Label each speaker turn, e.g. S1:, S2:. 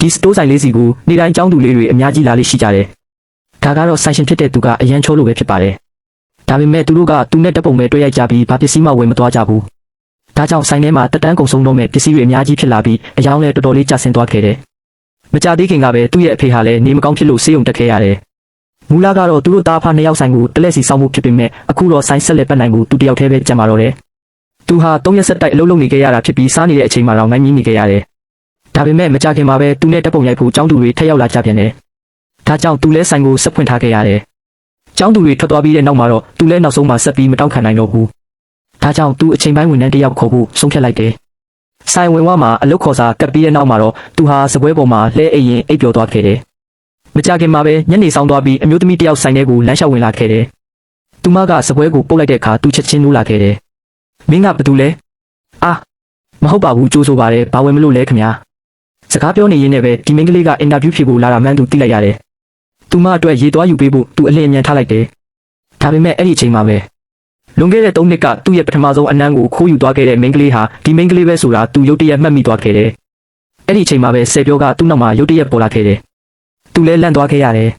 S1: ဒီစတိုးဆိုင်လေးစီကိုနေတိုင်းကျောင်းသူလေးတွေအများကြီးလာလေးရှိကြတယ်ဒါကတော့ဆိုင်ရှင်ဖြစ်တဲ့သူကအရန်ချိုးလို့ပဲဖြစ်ပါတယ်ဒါပေမဲ့သူတို့ကသူနဲ့တက်ပုံပဲတွေ့ရိုက်ကြပြီးဘာပစ္စည်းမှဝယ်မသွားကြဘူးဒါကြောင့်ဆိုင်ထဲမှာတက်တန်းကုန်ဆုံးတော့မဲ့ပစ္စည်းတွေအများကြီးဖြစ်လာပြီးအယောင်းလည်းတော်တော်လေးကျဆင်းသွားခဲ့တယ်မကြသေးခင်ကပဲသူ့ရဲ့အဖေဟာလည်းနေမကောင်းဖြစ်လို့ဆေးရုံတက်ခဲ့ရတယ်မူလကတော့သူတို့သားဖနှစ်ယောက်ဆိုင်ကိုတလက်စီစောင့်မှုဖြစ်ပေမဲ့အခုတော့ဆိုင်ဆက်လက်ပတ်နိုင်မှုသူတယောက်တည်းပဲကြံပါတော့တယ်သူဟာ3ရက်ဆက်တိုက်အလုပ်လုပ်နေခဲ့ရတာဖြစ်ပြီးစားနေတဲ့အချိန်မှာတော့နိုင်မြင်းနေခဲ့ရတယ်ဒါပေမဲ့မကြခင်မှာပဲသူနဲ့တက်ပုံရိုက်ဖို့ကျောင်းသူတွေထက်ရောက်လာကြပြန်တယ်ဒါကြောင့်သူလဲဆိုင်ကိုဆက်ဖွင့်ထားခဲ့ရတယ်ကျောင်းသူတွေထွက်သွားပြီးတဲ့နောက်မှာတော့သူလဲနောက်ဆုံးမှဆက်ပြီးမတောင့်ခံနိုင်တော့ဘူးဒါကြောင့်သူအချိန်ပိုင်းဝန်ထမ်းတစ်ယောက်ခေါ်ဖို့ဆုံးဖြတ်လိုက်တယ်ဆိုင်ဝင်ဝမှာအလုပ်ခေါ်စာကပ်ပြီးတဲ့နောက်မှာတော့သူဟာစပွဲပေါ်မှာလှဲအိမ်ရင်အိပ်ပျော်သွားခဲ့တယ်မကြခင်မှာပဲညနေဆောင်သွားပြီးအမျိုးသမီးတစ်ယောက်ဆိုင်ထဲကိုလမ်းလျှောက်ဝင်လာခဲ့တယ်သူမကစပွဲကိုပုတ်လိုက်တဲ့အခါသူချက်ချင်းနိုးလာခဲ့တယ်မင်းကဘာတူလဲမဟုတ်ပါဘူးကြိုးဆိုပါတယ်ဘာဝင်မလို့လဲခင်ဗျာစကားပြောနေရင်းနဲ့ပဲဒီမိန်းကလေးကအင်တာဗျူးဖြေဖို့လာတာမှန်းသူသိလိုက်ရတယ်သူမအတွက်ရေသွားယူပေးဖို့သူအလင်းအမြန်ထားလိုက်တယ်ဒါပေမဲ့အဲ့ဒီအချိန်မှာပဲလွန်ခဲ့တဲ့3နှစ်ကသူ့ရဲ့ပထမဆုံးအနမ်းကိုခိုးယူသွားခဲ့တဲ့မိန်းကလေးဟာဒီမိန်းကလေးပဲဆိုတာသူရုတ်တရက်မှတ်မိသွားခဲ့တယ်အဲ့ဒီအချိန်မှာပဲဆယ်ပြောကသူ့နောက်မှာရုတ်တရက်ပေါ်လာခဲ့တယ်သူလဲလန့်သွားခဲ့ရတယ်